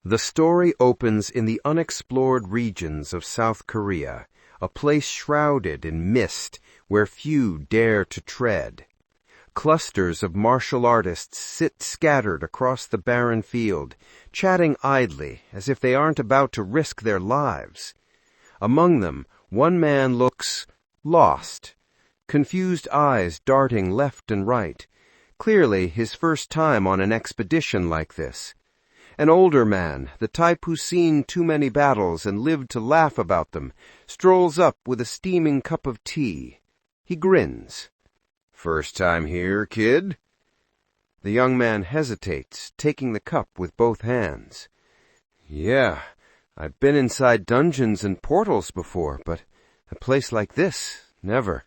The story opens in the unexplored regions of South Korea, a place shrouded in mist where few dare to tread. Clusters of martial artists sit scattered across the barren field, chatting idly as if they aren't about to risk their lives. Among them, one man looks lost, confused eyes darting left and right, clearly his first time on an expedition like this. An older man, the type who's seen too many battles and lived to laugh about them, strolls up with a steaming cup of tea. He grins. "First time here, kid?" The young man hesitates, taking the cup with both hands. "Yeah, I've been inside dungeons and portals before, but a place like this, never.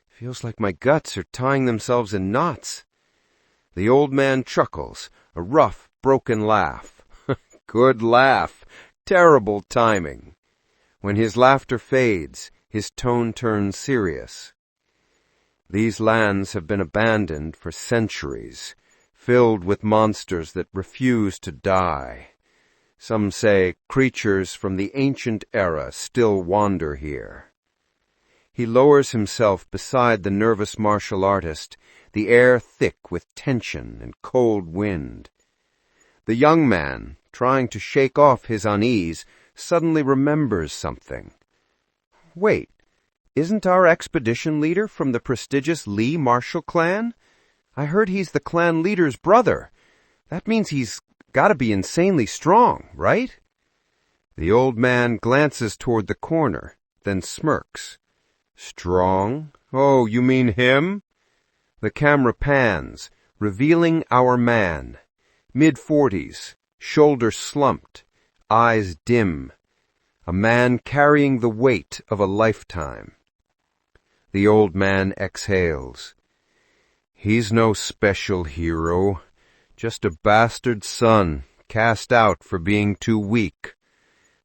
Feels like my guts are tying themselves in knots." The old man chuckles, a rough, broken laugh. Good laugh. Terrible timing. When his laughter fades, his tone turns serious. These lands have been abandoned for centuries, filled with monsters that refuse to die. Some say creatures from the ancient era still wander here. He lowers himself beside the nervous martial artist, the air thick with tension and cold wind. The young man, trying to shake off his unease, suddenly remembers something. Wait, isn't our expedition leader from the prestigious Lee Martial Clan? I heard he's the clan leader's brother. That means he's got to be insanely strong, right? The old man glances toward the corner, then smirks. Strong? Oh, you mean him? The camera pans, revealing our man. Mid-40s, shoulders slumped, eyes dim. A man carrying the weight of a lifetime. The old man exhales. He's no special hero, just a bastard son cast out for being too weak.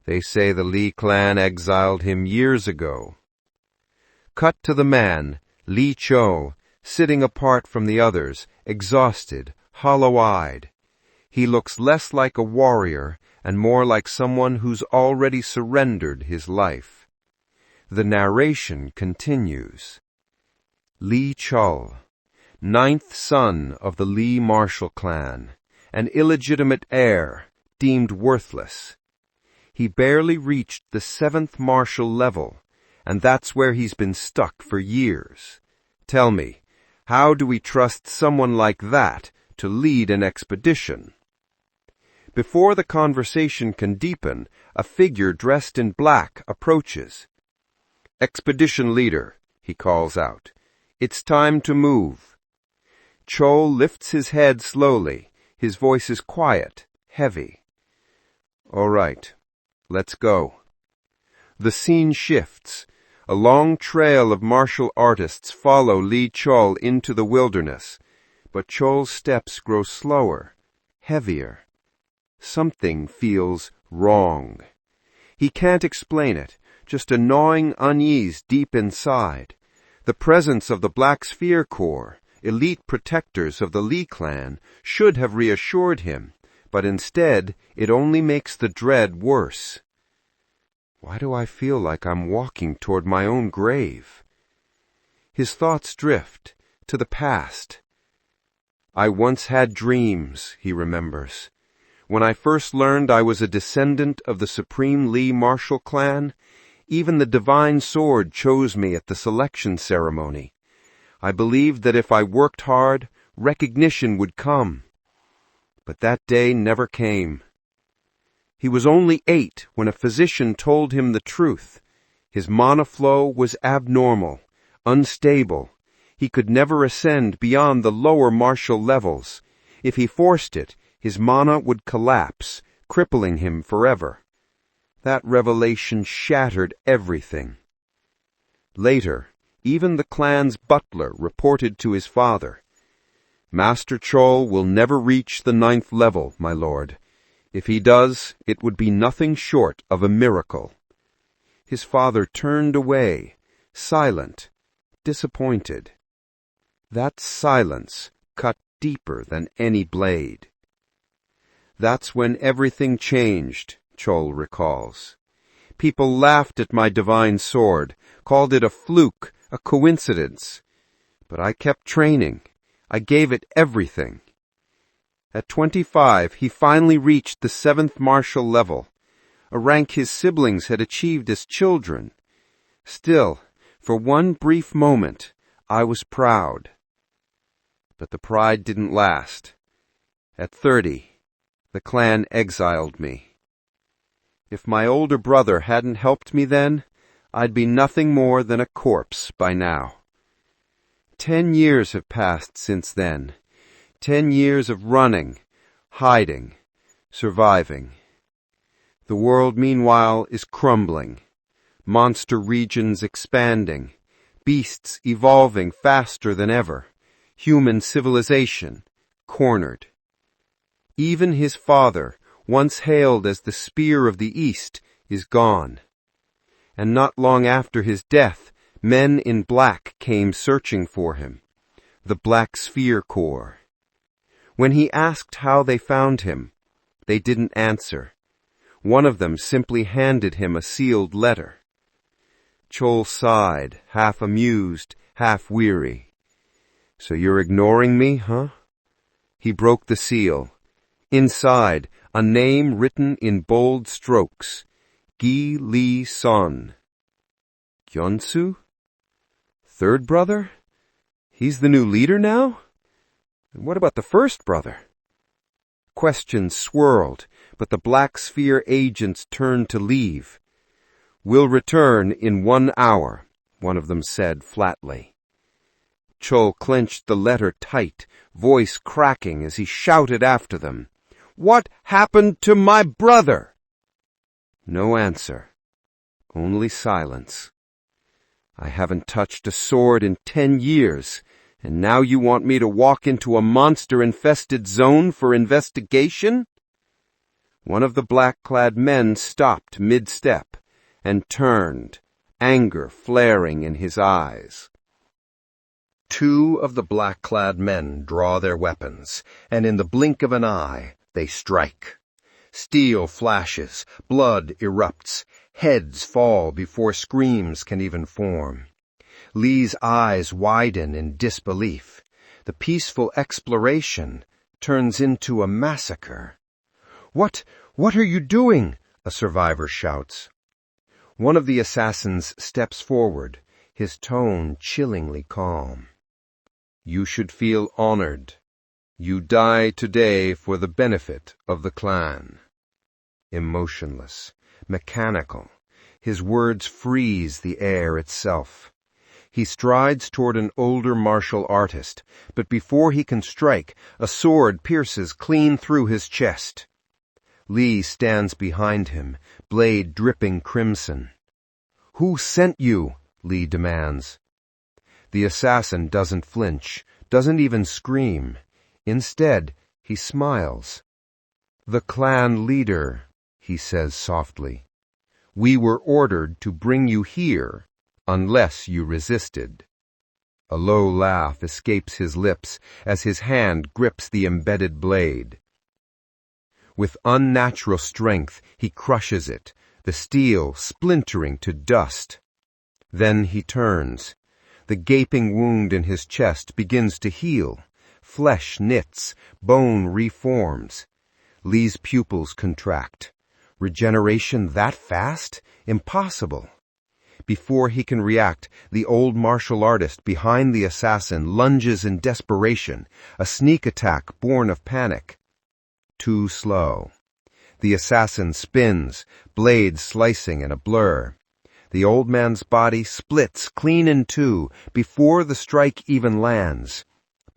They say the Lee clan exiled him years ago. Cut to the man, Lee Cheol, sitting apart from the others, exhausted, hollow-eyed. He looks less like a warrior and more like someone who's already surrendered his life. The narration continues. Lee Cheol, 9th son of the Lee Martial Clan, an illegitimate heir, deemed worthless. He barely reached the 7th martial level, and that's where he's been stuck for years. Tell me, how do we trust someone like that to lead an expedition? Before the conversation can deepen, a figure dressed in black approaches. "Expedition leader," he calls out. "It's time to move." Cheol lifts his head slowly. His voice is quiet, heavy. "All right, let's go." The scene shifts. A long trail of martial artists follow Lee Cheol into the wilderness, but Cheol's steps grow slower, heavier. Something feels wrong. He can't explain it, just a gnawing unease deep inside. The presence of the Black Sphere Corps, elite protectors of the Lee clan, should have reassured him, but instead it only makes the dread worse. Why do I feel like I'm walking toward my own grave? His thoughts drift to the past. I once had dreams, he remembers. When I first learned I was a descendant of the Supreme Lee Martial Clan, even the Divine Sword chose me at the selection ceremony. I believed that if I worked hard, recognition would come. But that day never came. He was only 8 when a physician told him the truth. His mana flow was abnormal, unstable. He could never ascend beyond the lower martial levels. If he forced it, his mana would collapse, crippling him forever. That revelation shattered everything. Later, even the clan's butler reported to his father, "Master Cheol will never reach the 9th level, my lord. If he does, it would be nothing short of a miracle." His father turned away, silent, disappointed. That silence cut deeper than any blade. That's when everything changed, Cheol recalls. People laughed at my divine sword, called it a fluke, a coincidence. But I kept training. I gave it everything. At 25, he finally reached the 7th martial level, a rank his siblings had achieved as children. Still, for one brief moment, I was proud. But the pride didn't last. At 30, the clan exiled me. If my older brother hadn't helped me then, I'd be nothing more than a corpse by now. 10 years have passed since then. 10 years of running, hiding, surviving. The world, meanwhile, is crumbling. Monster regions expanding. Beasts evolving faster than ever. Human civilization cornered. Even his father, once hailed as the Spear of the East, is gone. And not long after his death, men in black came searching for him. The Black Sphere Corps. When he asked how they found him, they didn't answer. One of them simply handed him a sealed letter. Cheol sighed, half amused, half weary. So you're ignoring me, huh? He broke the seal. Inside, a name written in bold strokes. Gi Lee Son. Gyonsu? Third brother? He's the new leader now? And what about the first brother? Questions swirled, but the Black Sphere agents turned to leave. We'll return in 1 hour, one of them said flatly. Cheol clenched the letter tight, voice cracking as he shouted after them. What happened to my brother? No answer. Only silence. I haven't touched a sword in 10 years, and now you want me to walk into a monster-infested zone for investigation? One of the black-clad men stopped mid-step and turned, anger flaring in his eyes. 2 of the black-clad men draw their weapons, and in the blink of an eye, they strike. Steel flashes, blood erupts, heads fall before screams can even form. Lee's eyes widen in disbelief. The peaceful exploration turns into a massacre. What are you doing? A survivor shouts. One of the assassins steps forward, his tone chillingly calm. You should feel honored. You die today for the benefit of the clan. Emotionless, mechanical, his words freeze the air itself. He strides toward an older martial artist, but before he can strike, a sword pierces clean through his chest. Lee stands behind him, blade dripping crimson. Who sent you? Lee demands. The assassin doesn't flinch, doesn't even scream. Instead, he smiles. The clan leader, he says softly. We were ordered to bring you here, unless you resisted. A low laugh escapes his lips as his hand grips the embedded blade. With unnatural strength, he crushes it, the steel splintering to dust. Then he turns. The gaping wound in his chest begins to heal. Flesh knits, bone reforms. Lee's pupils contract. Regeneration that fast? Impossible. Before he can react, the old martial artist behind the assassin lunges in desperation, a sneak attack born of panic. Too slow. The assassin spins, blade slicing in a blur. The old man's body splits clean in two before the strike even lands.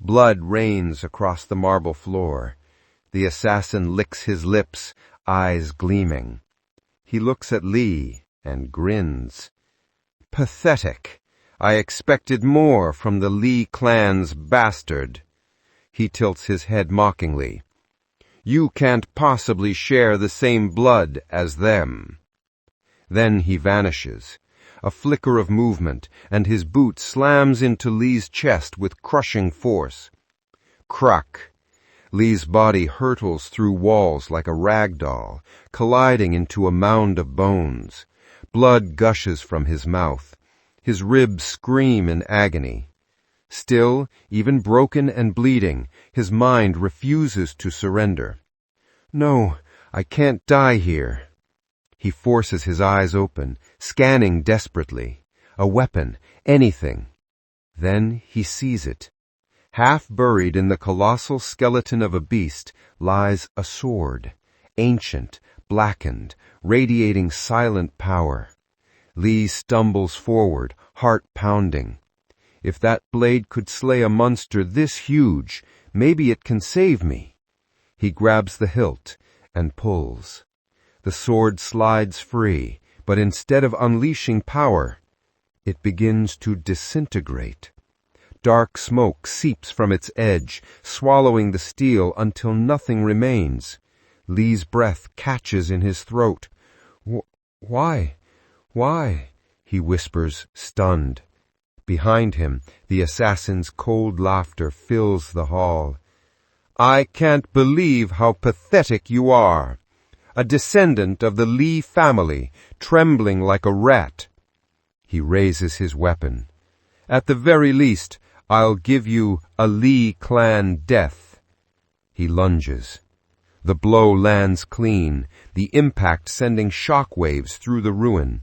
Blood rains across the marble floor. The assassin licks his lips, eyes gleaming. He looks at Lee and grins. Pathetic. I expected more from the Lee clan's bastard. He tilts his head mockingly. You can't possibly share the same blood as them. Then he vanishes. A flicker of movement, and his boot slams into Lee's chest with crushing force. Crack. Lee's body hurtles through walls like a rag doll, colliding into a mound of bones. Blood gushes from his mouth. His ribs scream in agony. Still, even broken and bleeding, his mind refuses to surrender. No, I can't die here. He forces his eyes open, scanning desperately. A weapon, anything. Then he sees it. Half buried in the colossal skeleton of a beast lies a sword, ancient, blackened, radiating silent power. Lee stumbles forward, heart pounding. If that blade could slay a monster this huge, maybe it can save me. He grabs the hilt and pulls. The sword slides free, but instead of unleashing power, it begins to disintegrate. Dark smoke seeps from its edge, swallowing the steel until nothing remains. Lee's breath catches in his throat. Why? Why? He whispers, stunned. Behind him, the assassin's cold laughter fills the hall. I can't believe how pathetic you are. A descendant of the Lee family, trembling like a rat. He raises his weapon. At the very least, I'll give you a Lee Clan death. He lunges. The blow lands clean, the impact sending shockwaves through the ruin.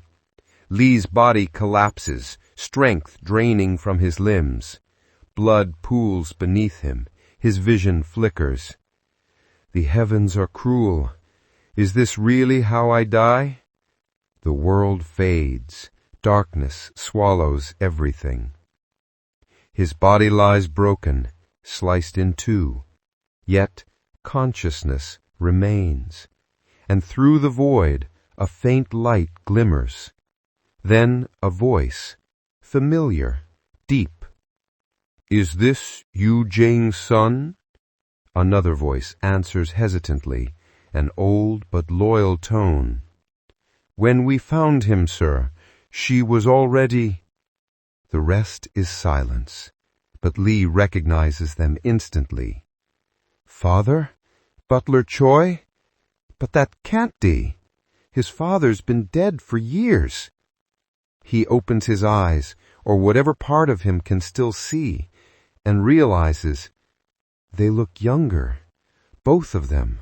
Lee's body collapses, strength draining from his limbs. Blood pools beneath him, his vision flickers. The heavens are cruel. Is this really how I die? The world fades. Darkness swallows everything. His body lies broken, sliced in two. Yet consciousness remains, and through the void a faint light glimmers. Then a voice, familiar, deep. Is this Yu Jing's son? Another voice answers hesitantly, an old but loyal tone. When we found him, sir, she was already... The rest is silence, but Lee recognizes them instantly. Father? Butler Choi? But that can't be. His father's been dead for years. He opens his eyes, or whatever part of him can still see, and realizes they look younger, both of them.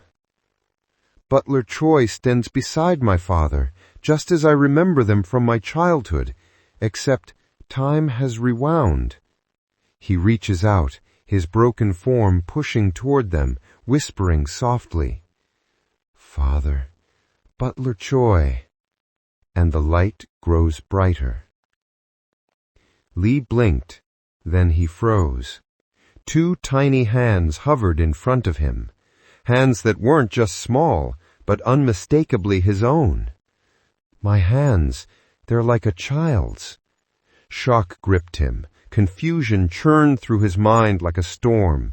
Butler Choi stands beside my father, just as I remember them from my childhood, except time has rewound. He reaches out, his broken form pushing toward them, whispering softly, Father, Butler Choi. And the light grows brighter. Lee blinked, then he froze. Two tiny hands hovered in front of him, hands that weren't just small, but unmistakably his own. My hands, they're like a child's. Shock gripped him. Confusion churned through his mind like a storm.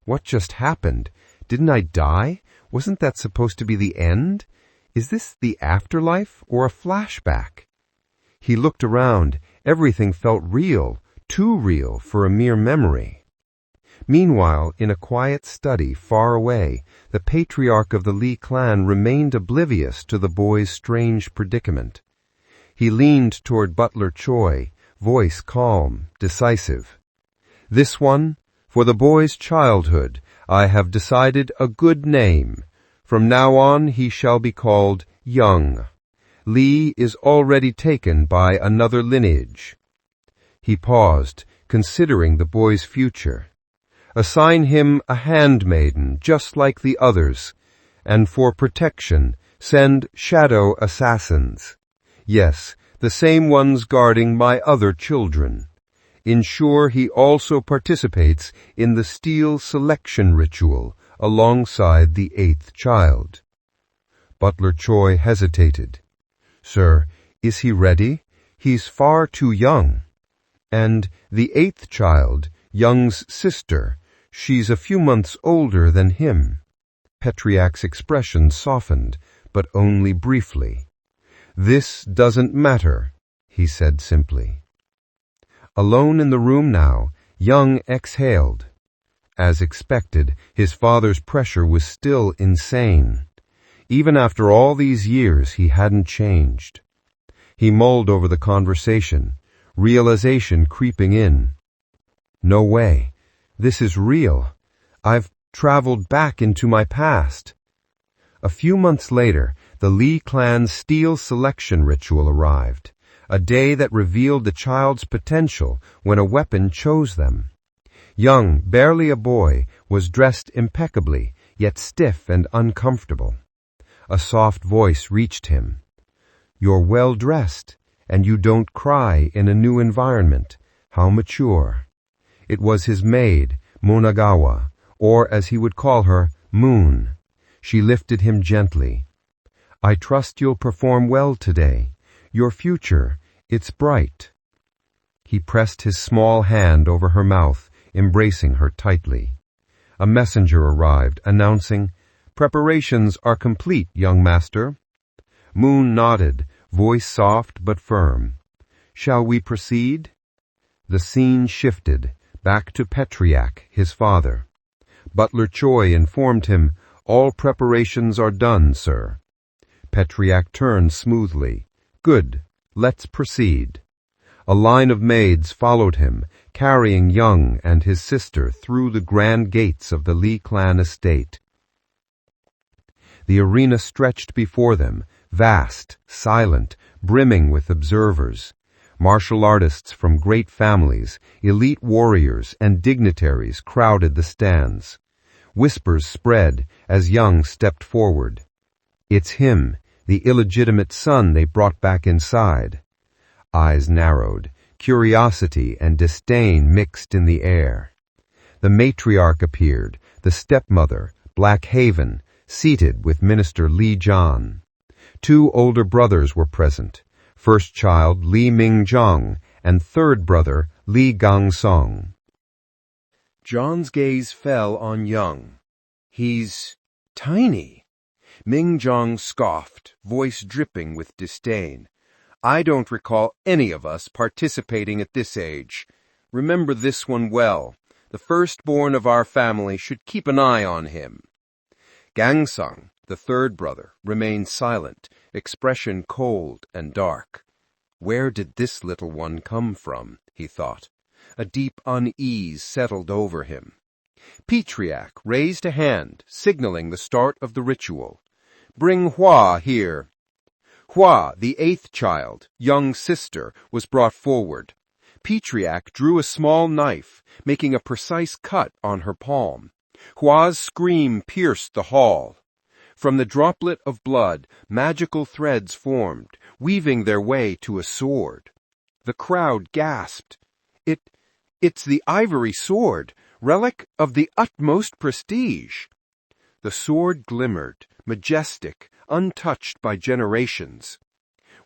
What just happened? Didn't I die? Wasn't that supposed to be the end? Is this the afterlife or a flashback? He looked around. Everything felt real, too real for a mere memory. Meanwhile, in a quiet study far away, the patriarch of the Lee clan remained oblivious to the boy's strange predicament. He leaned toward Butler Choi, voice calm, decisive. This one, for the boy's childhood, I have decided a good name. From now on he shall be called Young. Lee is already taken by another lineage. He paused, considering the boy's future. Assign him a handmaiden, just like the others, and for protection, send shadow assassins. Yes, the same ones guarding my other children. Ensure he also participates in the steel selection ritual alongside the 8th child. Butler Choi hesitated. Sir, is he ready? He's far too young. And the 8th child, Young's sister, she's a few months older than him. Petriak's expression softened, but only briefly. This doesn't matter, he said simply. Alone in the room now, Young exhaled. As expected, his father's pressure was still insane. Even after all these years, he hadn't changed. He mulled over the conversation, realization creeping in. No way. This is real. I've traveled back into my past. A few months later, the Lee clan's steel selection ritual arrived, a day that revealed the child's potential when a weapon chose them. Young, barely a boy, was dressed impeccably, yet stiff and uncomfortable. A soft voice reached him. "You're well dressed, and you don't cry in a new environment. How mature." It was his maid, Monagawa, or as he would call her, Moon. She lifted him gently. "I trust you'll perform well today. Your future, it's bright." He pressed his small hand over her mouth, embracing her tightly. A messenger arrived, announcing, "Preparations are complete, young master." Moon nodded, voice soft but firm. "Shall we proceed?" The scene shifted, back to Petriac, his father. Butler Choi informed him, "All preparations are done, sir." Petriac turned smoothly. "Good. Let's proceed." A line of maids followed him, carrying Young and his sister through the grand gates of the Lee clan estate. The arena stretched before them, vast, silent, brimming with observers. Martial artists from great families, elite warriors, and dignitaries crowded the stands. Whispers spread as Young stepped forward. It's him, the illegitimate son they brought back inside. Eyes narrowed, curiosity and disdain mixed in the air. The matriarch appeared, the stepmother, Black Haven, seated with Minister Lee John. 2 older brothers were present, first child Lee Ming-jong and third brother Lee Gang-song. John's gaze fell on Young. "He's tiny." Ming-jong scoffed, voice dripping with disdain. "I don't recall any of us participating at this age. Remember this one well. The firstborn of our family should keep an eye on him." Gang-sung, the third brother, remained silent, expression cold and dark. Where did this little one come from, he thought. A deep unease settled over him. Petriac raised a hand, signaling the start of the ritual. "Bring Hua here." Hua, the 8th child, Young's sister, was brought forward. Petriac drew a small knife, making a precise cut on her palm. Hua's scream pierced the hall. From the droplet of blood, magical threads formed, weaving their way to a sword. The crowd gasped. It's the ivory sword, relic of the utmost prestige." The sword glimmered, majestic, untouched by generations.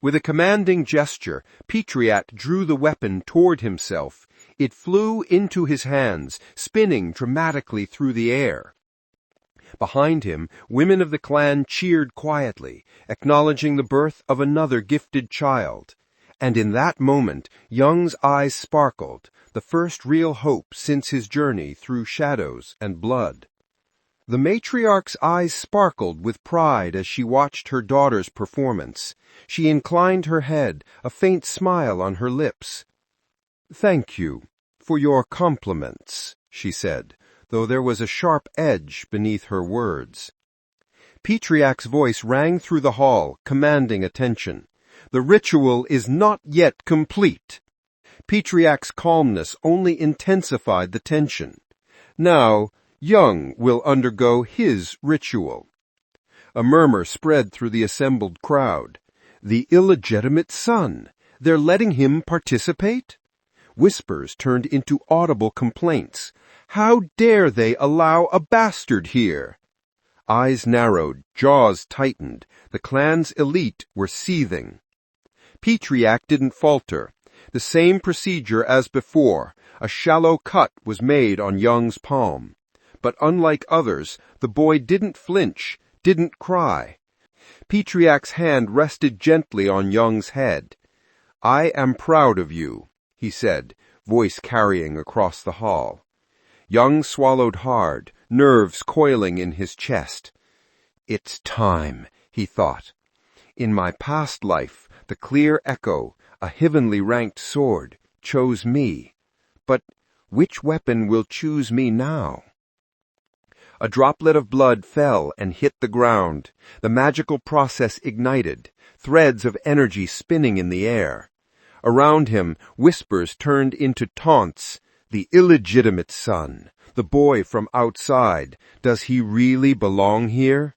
With a commanding gesture, Petriac drew the weapon toward himself. It flew into his hands, spinning dramatically through the air. Behind him, women of the clan cheered quietly, acknowledging the birth of another gifted child. And in that moment, Young's eyes sparkled, the first real hope since his journey through shadows and blood. The matriarch's eyes sparkled with pride as she watched her daughter's performance. She inclined her head, a faint smile on her lips. "Thank you for your compliments," she said, though there was a sharp edge beneath her words. Petriac's voice rang through the hall, commanding attention. "The ritual is not yet complete." Petriac's calmness only intensified the tension. "Now, Young will undergo his ritual." A murmur spread through the assembled crowd. "The illegitimate son! They're letting him participate?" Whispers turned into audible complaints. "How dare they allow a bastard here?" Eyes narrowed, jaws tightened. The clan's elite were seething. Petriac didn't falter. The same procedure as before. A shallow cut was made on Young's palm. But unlike others, the boy didn't flinch, didn't cry. Petriac's hand rested gently on Young's head. "I am proud of you," he said, voice carrying across the hall. Young swallowed hard, nerves coiling in his chest. It's time, he thought. In my past life, the clear echo, a heavenly ranked sword, chose me. But which weapon will choose me now? A droplet of blood fell and hit the ground. The magical process ignited, threads of energy spinning in the air. Around him, whispers turned into taunts. The illegitimate son, the boy from outside, does he really belong here?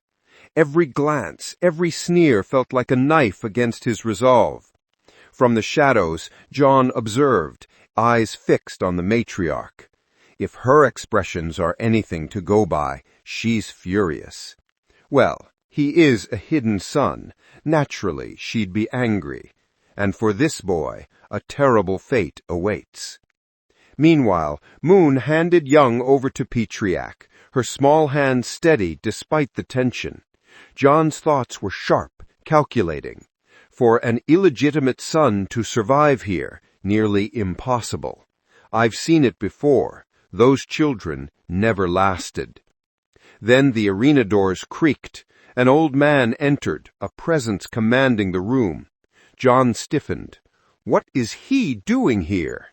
Every glance, every sneer felt like a knife against his resolve. From the shadows, John observed, eyes fixed on the matriarch. If her expressions are anything to go by, she's furious. Well, he is a hidden son. Naturally, she'd be angry. And for this boy, a terrible fate awaits. Meanwhile, Moon handed Young over to Petriac, her small hand steady despite the tension. John's thoughts were sharp, calculating. For an illegitimate son to survive here, nearly impossible. I've seen it before. Those children never lasted. Then the arena doors creaked. An old man entered, a presence commanding the room. John stiffened. What is he doing here?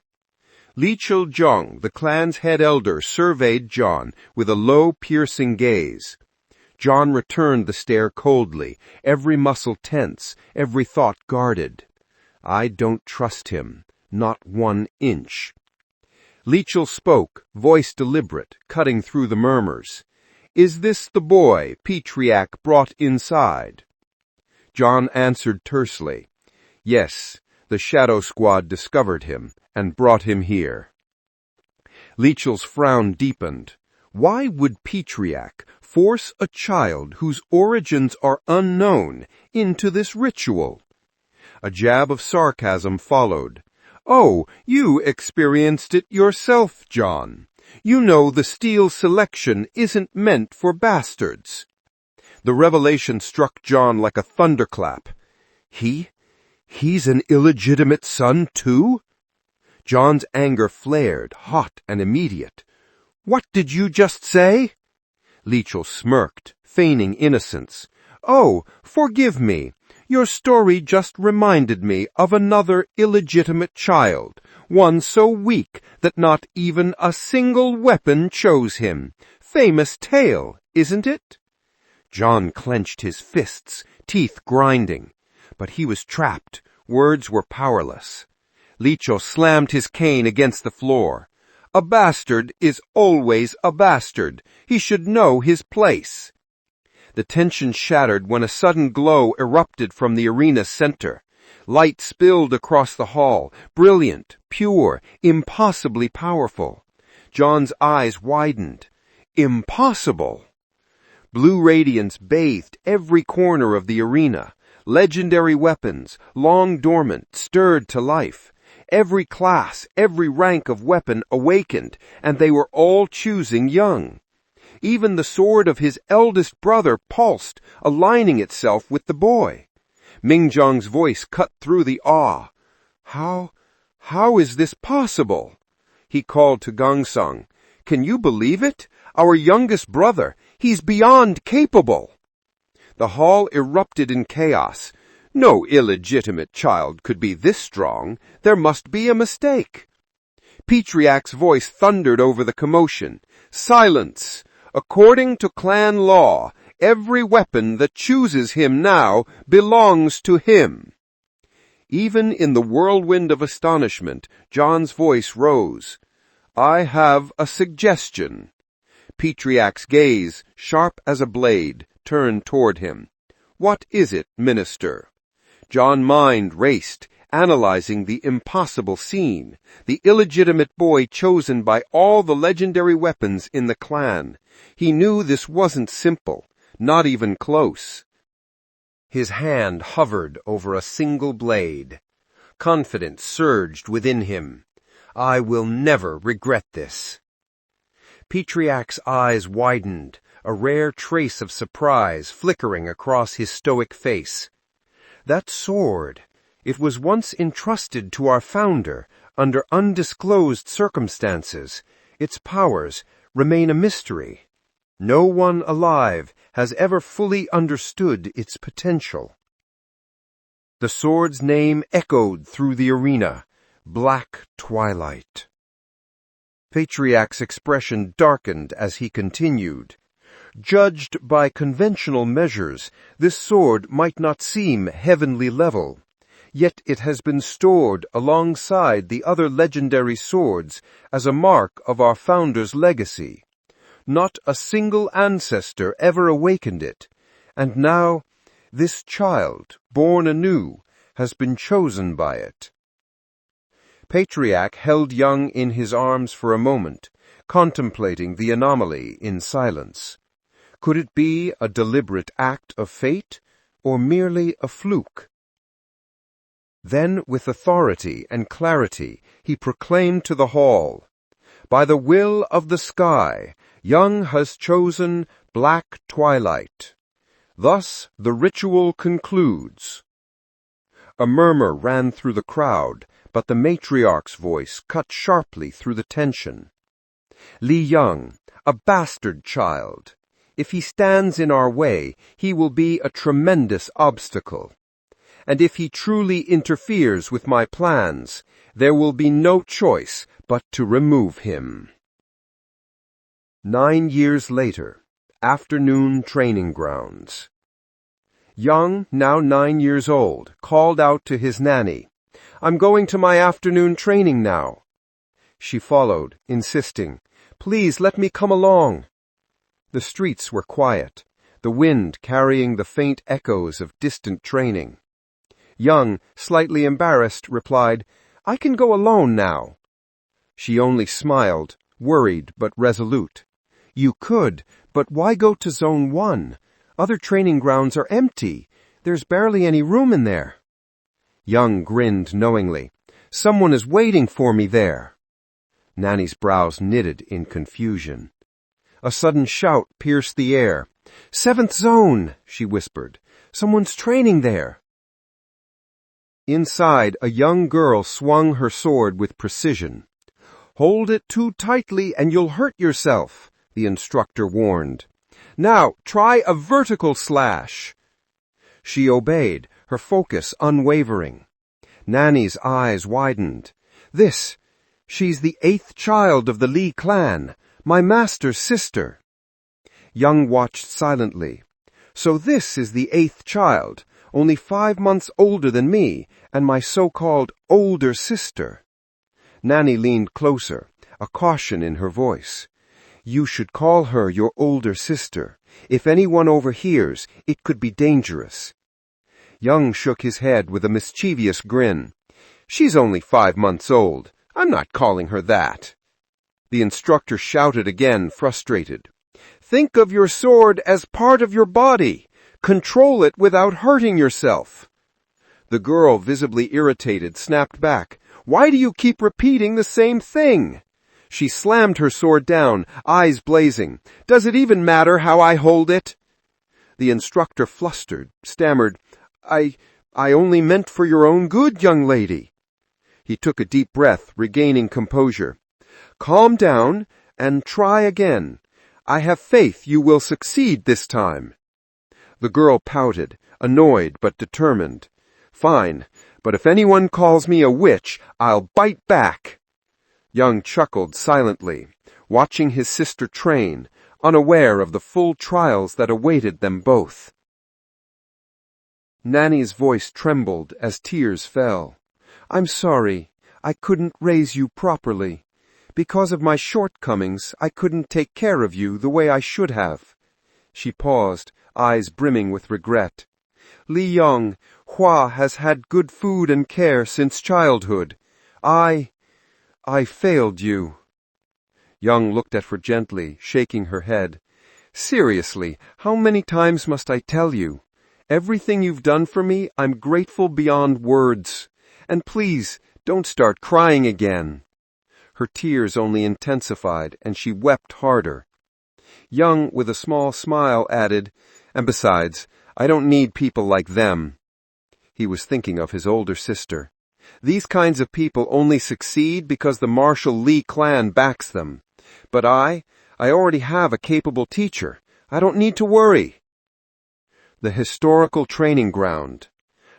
Lee Cheol, the clan's head elder, surveyed John with a low, piercing gaze. John returned the stare coldly, every muscle tense, every thought guarded. I don't trust him, not 1 inch. Lee Cheol spoke, voice deliberate, cutting through the murmurs. Is this the boy Petriac brought inside? John answered tersely. Yes, the Shadow Squad discovered him and brought him here. Lee Cheol's frown deepened. Why would Petriac force a child whose origins are unknown into this ritual? A jab of sarcasm followed. Oh, you experienced it yourself, John. You know the steel selection isn't meant for bastards. The revelation struck John like a thunderclap. He's an illegitimate son, too? John's anger flared, hot and immediate. What did you just say? Lee Cheol smirked, feigning innocence. Oh, forgive me. Your story just reminded me of another illegitimate child, one so weak that not even a single weapon chose him. Famous tale, isn't it? John clenched his fists, teeth grinding. But he was trapped. Words were powerless. Lee Cheol slammed his cane against the floor. A bastard is always a bastard. He should know his place. The tension shattered when a sudden glow erupted from the arena center. Light spilled across the hall, brilliant, pure, impossibly powerful. John's eyes widened. Impossible! Blue radiance bathed every corner of the arena. Legendary weapons, long dormant, stirred to life. Every class, every rank of weapon awakened, and they were all choosing Young. Even the sword of his eldest brother pulsed, aligning itself with the boy. Mingjong's voice cut through the awe. How is this possible? He called to Gongsung. Can you believe it? Our youngest brother, he's beyond capable. The hall erupted in chaos. No illegitimate child could be this strong. There must be a mistake. Petriac's voice thundered over the commotion. Silence! According to clan law, every weapon that chooses him now belongs to him. Even in the whirlwind of astonishment, John's voice rose. I have a suggestion. Petriac's gaze, sharp as a blade, turned toward him. What is it, Minister? John's mind raced, analyzing the impossible scene, the illegitimate boy chosen by all the legendary weapons in the clan. He knew this wasn't simple, not even close. His hand hovered over a single blade. Confidence surged within him. I will never regret this. Petriac's eyes widened, a rare trace of surprise flickering across his stoic face. That sword, it was once entrusted to our founder under undisclosed circumstances. Its powers remain a mystery. No one alive has ever fully understood its potential. The sword's name echoed through the arena, Black Twilight. Patriarch's expression darkened as he continued. Judged by conventional measures, this sword might not seem heavenly level. Yet it has been stored alongside the other legendary swords as a mark of our founder's legacy. Not a single ancestor ever awakened it, and now this child, born anew, has been chosen by it. Patriarch held Young in his arms for a moment, contemplating the anomaly in silence. Could it be a deliberate act of fate, or merely a fluke? Then, with authority and clarity, he proclaimed to the hall, "By the will of the sky, Young has chosen Black Twilight. Thus the ritual concludes." A murmur ran through the crowd, but the matriarch's voice cut sharply through the tension. "Li Young, a bastard child. If he stands in our way, he will be a tremendous obstacle. And if he truly interferes with my plans, there will be no choice but to remove him." 9 years later, afternoon training grounds. Young, now 9 years old, called out to his nanny, "I'm going to my afternoon training now." She followed, insisting, "Please let me come along." The streets were quiet, the wind carrying the faint echoes of distant training. Young, slightly embarrassed, replied, "I can go alone now." She only smiled, worried but resolute. "You could, but why go to Zone 1? Other training grounds are empty. There's barely any room in there." Young grinned knowingly. "Someone is waiting for me there." Nanny's brows knitted in confusion. A sudden shout pierced the air. "Seventh Zone," she whispered. "Someone's training there." Inside, a young girl swung her sword with precision. "Hold it too tightly and you'll hurt yourself," the instructor warned. "Now, try a vertical slash." She obeyed, her focus unwavering. Nanny's eyes widened. She's the 8th child of the Lee clan, my master's sister." Young watched silently. "So this is the 8th child, only 5 months older than me, and my so-called older sister." Nanny leaned closer, a caution in her voice. "You should call her your older sister. If anyone overhears, it could be dangerous." Young shook his head with a mischievous grin. "She's only 5 months old. I'm not calling her that." The instructor shouted again, frustrated. "Think of your sword as part of your body. Control it without hurting yourself." The girl, visibly irritated, snapped back. "Why do you keep repeating the same thing?" She slammed her sword down, eyes blazing. "Does it even matter how I hold it?" The instructor, flustered, stammered, I only meant for your own good, young lady." He took a deep breath, regaining composure. "Calm down and try again. I have faith you will succeed this time." The girl pouted, annoyed but determined. "Fine, but if anyone calls me a witch, I'll bite back." Young chuckled silently, watching his sister train, unaware of the full trials that awaited them both. Nanny's voice trembled as tears fell. "I'm sorry. I couldn't raise you properly. Because of my shortcomings, I couldn't take care of you the way I should have." She paused, eyes brimming with regret. "Li Yong, Hua has had good food and care since childhood. I failed you." Young looked at her gently, shaking her head. "Seriously, how many times must I tell you? Everything you've done for me, I'm grateful beyond words. And please, don't start crying again." Her tears only intensified, and she wept harder. Young, with a small smile, added, "And besides, I don't need people like them." He was thinking of his older sister. These kinds of people only succeed because the Martial Lee Clan backs them. But I already have a capable teacher. I don't need to worry. The historical training ground.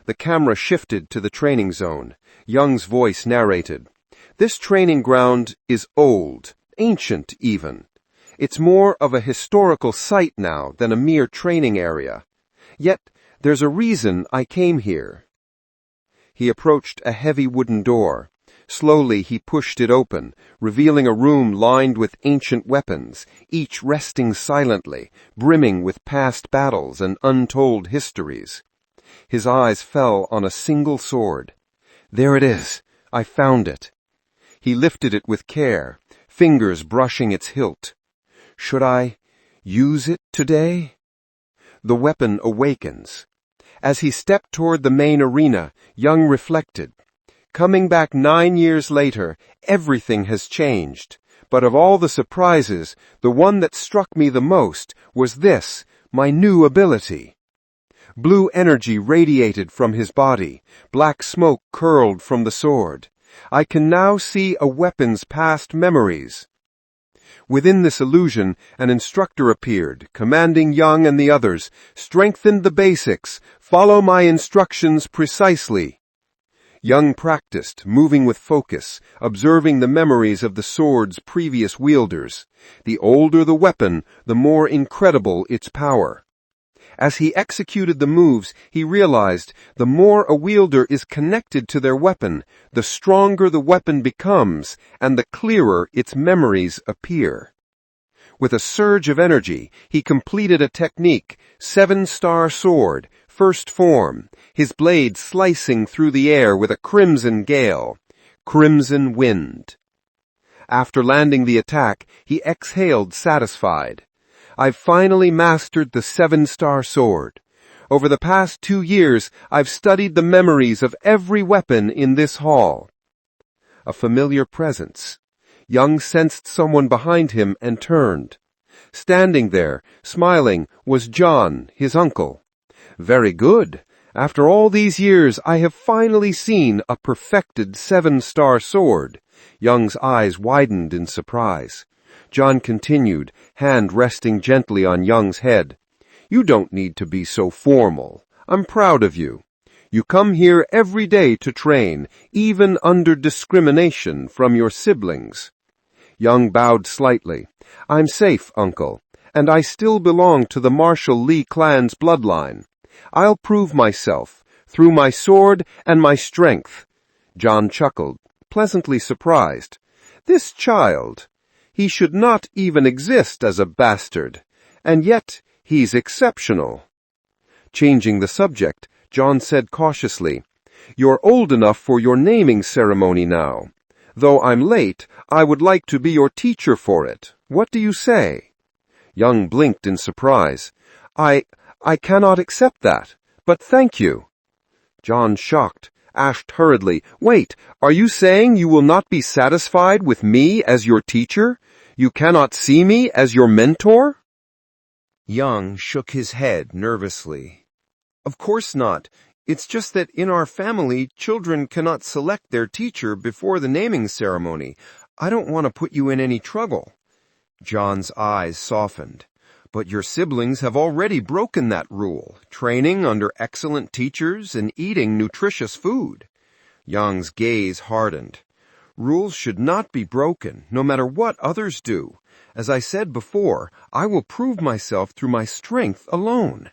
The camera shifted to the training zone. Young's voice narrated. This training ground is old, ancient even. It's more of a historical site now than a mere training area. Yet, there's a reason I came here. He approached a heavy wooden door. Slowly he pushed it open, revealing a room lined with ancient weapons, each resting silently, brimming with past battles and untold histories. His eyes fell on a single sword. There it is. I found it. He lifted it with care, fingers brushing its hilt. Should I use it today? The weapon awakens. As he stepped toward the main arena, Young reflected. Coming back 9 years later, everything has changed. But of all the surprises, the one that struck me the most was this, my new ability. Blue energy radiated from his body. Black smoke curled from the sword. I can now see a weapon's past memories. Within this illusion, an instructor appeared, commanding Young and the others, strengthen the basics, follow my instructions precisely. Young practiced, moving with focus, observing the memories of the sword's previous wielders. The older the weapon, the more incredible its power. As he executed the moves, he realized the more a wielder is connected to their weapon, the stronger the weapon becomes, and the clearer its memories appear. With a surge of energy, he completed a technique, 7-star sword, first form, his blade slicing through the air with a crimson gale, crimson wind. After landing the attack, he exhaled satisfied. I've finally mastered the 7-star sword. Over the past 2 years, I've studied the memories of every weapon in this hall. A familiar presence. Young sensed someone behind him and turned. Standing there, smiling, was John, his uncle. Very good. After all these years, I have finally seen a perfected 7-star sword. Young's eyes widened in surprise. John continued, hand resting gently on Young's head. You don't need to be so formal. I'm proud of you. You come here every day to train, even under discrimination from your siblings. Young bowed slightly. I'm safe, Uncle, and I still belong to the Martial Lee Clan's bloodline. I'll prove myself, through my sword and my strength. John chuckled, pleasantly surprised. This child... He should not even exist as a bastard, and yet he's exceptional. Changing the subject, John said cautiously, You're old enough for your naming ceremony now. Though I'm late, I would like to be your teacher for it. What do you say? Young blinked in surprise. I cannot accept that, but thank you. John, shocked, asked hurriedly, Wait, are you saying you will not be satisfied with me as your teacher? You cannot see me as your mentor? Young shook his head nervously. Of course not. It's just that in our family, children cannot select their teacher before the naming ceremony. I don't want to put you in any trouble. John's eyes softened. But your siblings have already broken that rule, training under excellent teachers and eating nutritious food. Young's gaze hardened. Rules should not be broken, no matter what others do. As I said before, I will prove myself through my strength alone.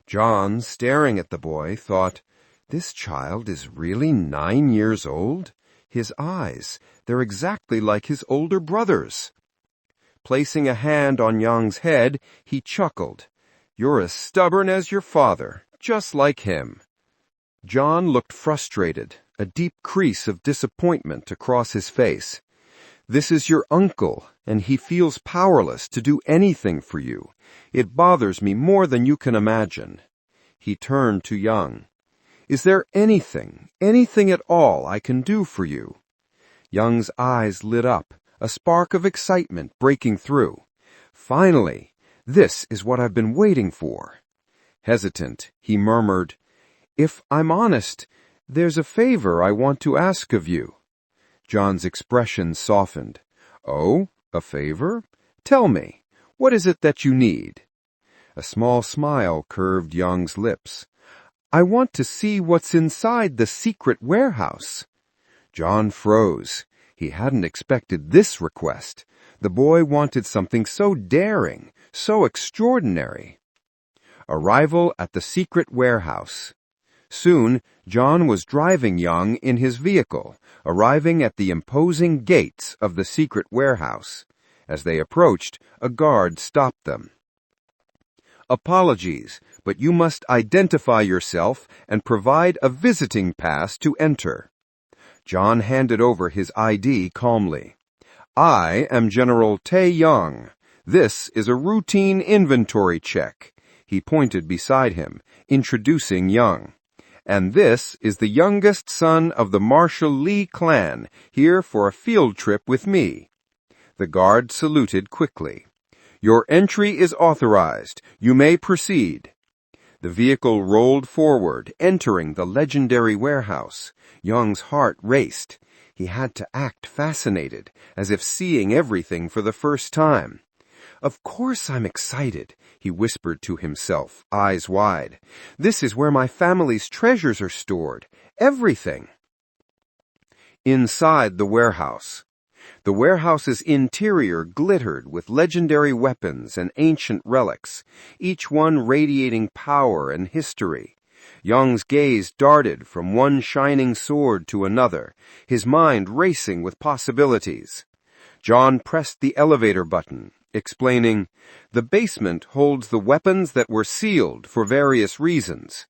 John, staring at the boy, thought, This child is really 9 years old? His eyes, they're exactly like his older brother's. Placing a hand on Young's head, he chuckled. You're as stubborn as your father, just like him. John looked frustrated, a deep crease of disappointment across his face. This is your uncle, and he feels powerless to do anything for you. It bothers me more than you can imagine. He turned to Young. Is there anything at all I can do for you? Young's eyes lit up, a spark of excitement breaking through. Finally, this is what I've been waiting for. Hesitant, he murmured, If I'm honest, there's a favor I want to ask of you. John's expression softened. Oh, A favor? Tell me, what is it that you need? A small smile curved Young's lips. I want to see what's inside the secret warehouse. John froze. He hadn't expected this request. The boy wanted something so daring, so extraordinary. Arrival at the secret warehouse. Soon, John was driving Young in his vehicle, arriving at the imposing gates of the secret warehouse. As they approached, a guard stopped them. Apologies, but you must identify yourself and provide a visiting pass to enter. John handed over his ID calmly. I am General Tae Young. This is a routine inventory check. He pointed beside him, introducing Young. And this is the youngest son of the Martial Lee Clan, here for a field trip with me. The guard saluted quickly. Your entry is authorized. You may proceed. The vehicle rolled forward, entering the legendary warehouse. Young's heart raced. He had to act fascinated, as if seeing everything for the first time. Of course I'm excited, he whispered to himself, eyes wide. This is where my family's treasures are stored. Everything. Inside the warehouse. The warehouse's interior glittered with legendary weapons and ancient relics, each one radiating power and history. Young's gaze darted from one shining sword to another, his mind racing with possibilities. John pressed the elevator button, explaining, The basement holds the weapons that were sealed for various reasons.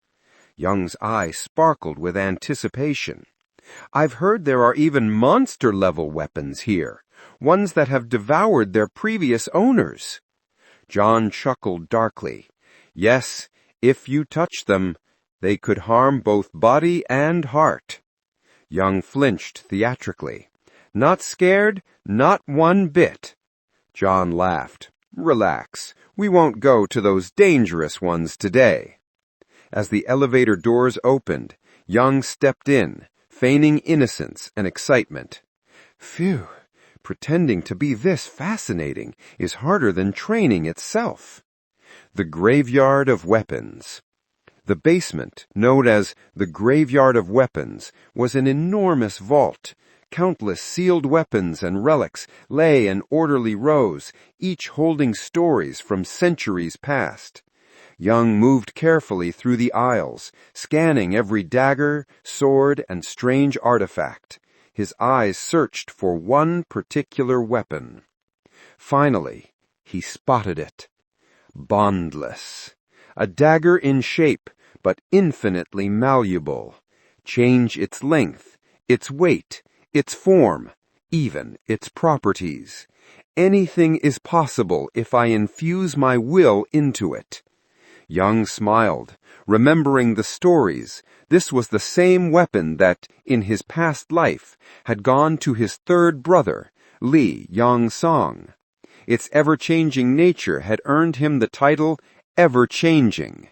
Young's eye sparkled with anticipation. I've heard there are even monster-level weapons here, ones that have devoured their previous owners. John chuckled darkly. Yes, if you touch them, they could harm both body and heart. Young flinched theatrically. Not scared? Not one bit. John laughed. Relax. We won't go to those dangerous ones today. As the elevator doors opened, Young stepped in, feigning innocence and excitement. Phew, pretending to be this fascinating is harder than training itself. The Graveyard of Weapons. The basement, known as the Graveyard of Weapons, was an enormous vault. Countless sealed weapons and relics lay in orderly rows, each holding stories from centuries past. Young moved carefully through the aisles, scanning every dagger, sword, and strange artifact. His eyes searched for one particular weapon. Finally, he spotted it. Bondless. A dagger in shape, but infinitely malleable. Change its length, its weight, its form, even its properties. Anything is possible if I infuse my will into it. Young smiled, remembering the stories. This was the same weapon that, in his past life, had gone to his third brother, Lee Yong-song. Its ever-changing nature had earned him the title Ever-Changing.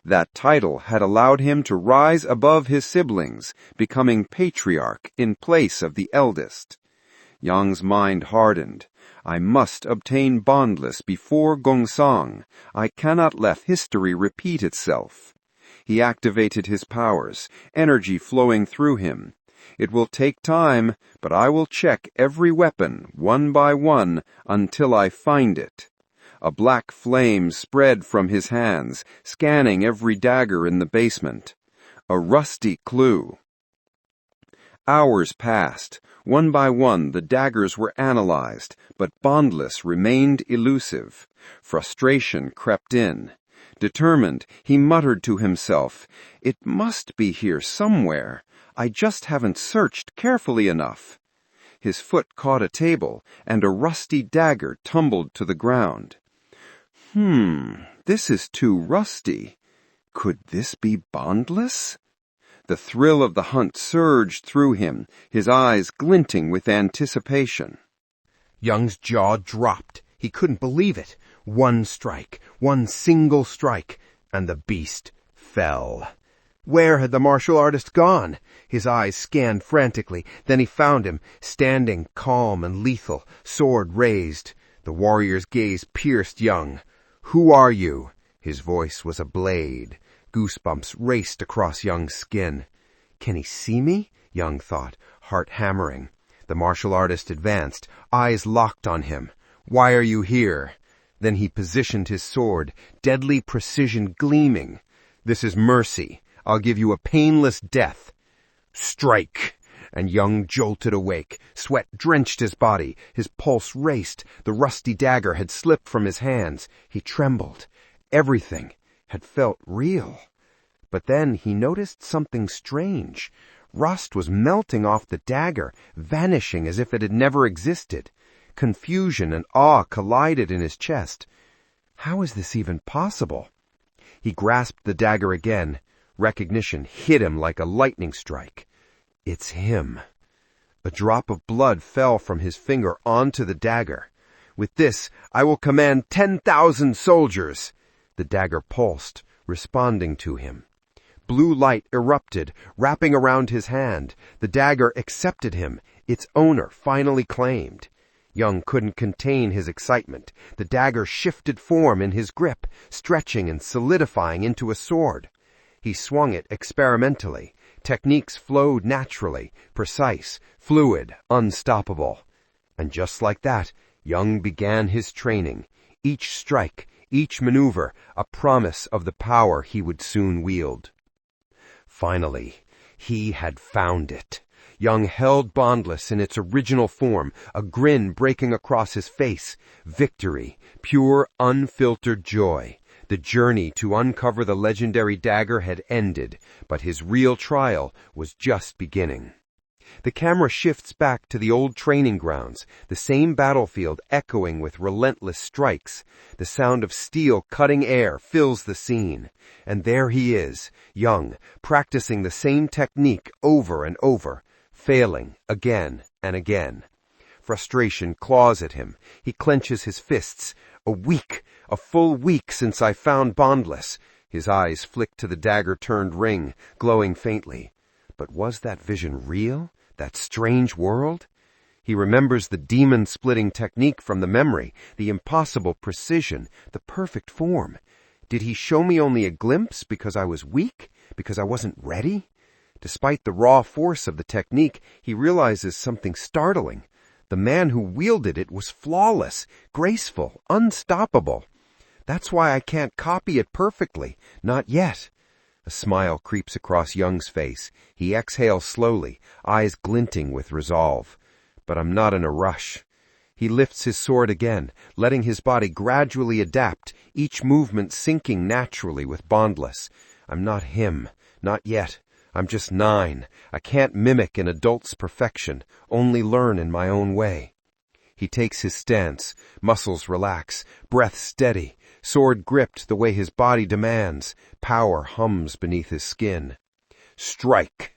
That title had allowed him to rise above his siblings, becoming patriarch in place of the eldest. Young's mind hardened. I must obtain Bondless before Gong-song. I cannot let history repeat itself. He activated his powers, energy flowing through him. It will take time, but I will check every weapon, one by one, until I find it. A black flame spread from his hands, scanning every dagger in the basement. A rusty clue. Hours passed. One by one, the daggers were analyzed, but Bondless remained elusive. Frustration crept in. Determined, he muttered to himself, It must be here somewhere. I just haven't searched carefully enough. His foot caught a table, and a rusty dagger tumbled to the ground. This is too rusty. Could this be Bondless? The thrill of the hunt surged through him, his eyes glinting with anticipation. Young's jaw dropped. He couldn't believe it. One strike, one single strike, and the beast fell. Where had the martial artist gone? His eyes scanned frantically. Then he found him, standing calm and lethal, sword raised. The warrior's gaze pierced Young. "Who are you?" His voice was a blade. Goosebumps raced across Young's skin. Can he see me? Young thought, heart hammering. The martial artist advanced, eyes locked on him. "Why are you here?" Then he positioned his sword, deadly precision gleaming. "This is mercy. I'll give you a painless death." "Strike!" And Young jolted awake. Sweat drenched his body. His pulse raced. The rusty dagger had slipped from his hands. He trembled. Everything had felt real. But then he noticed something strange. Rust was melting off the dagger, vanishing as if it had never existed. Confusion and awe collided in his chest. How is this even possible? He grasped the dagger again. Recognition hit him like a lightning strike. It's him. A drop of blood fell from his finger onto the dagger. "With this, I will command 10,000 soldiers." The dagger pulsed, responding to him. Blue light erupted, wrapping around his hand. The dagger accepted him, its owner finally claimed. Young couldn't contain his excitement. The dagger shifted form in his grip, stretching and solidifying into a sword. He swung it experimentally. Techniques flowed naturally, precise, fluid, unstoppable. And just like that, Young began his training. Each strike, each maneuver, a promise of the power he would soon wield. Finally, he had found it. Young held Bondless in its original form, a grin breaking across his face. Victory, pure, unfiltered joy. The journey to uncover the legendary dagger had ended, but his real trial was just beginning. The camera shifts back to the old training grounds, the same battlefield echoing with relentless strikes. The sound of steel cutting air fills the scene. And there he is, Young, practicing the same technique over and over, failing again and again. Frustration claws at him. He clenches his fists. A full week since I found Bondless. His eyes flick to the dagger-turned ring, glowing faintly. But was that vision real? That strange world? He remembers the demon-splitting technique from the memory, the impossible precision, the perfect form. Did he show me only a glimpse because I was weak? Because I wasn't ready? Despite the raw force of the technique, he realizes something startling. The man who wielded it was flawless, graceful, unstoppable. That's why I can't copy it perfectly. Not yet. A smile creeps across Young's face. He exhales slowly, eyes glinting with resolve. But I'm not in a rush. He lifts his sword again, letting his body gradually adapt, each movement syncing naturally with Bondless. I'm not him. Not yet. I'm just 9. I can't mimic an adult's perfection, only learn in my own way. He takes his stance, muscles relax, breath steady, sword gripped the way his body demands, power hums beneath his skin. Strike!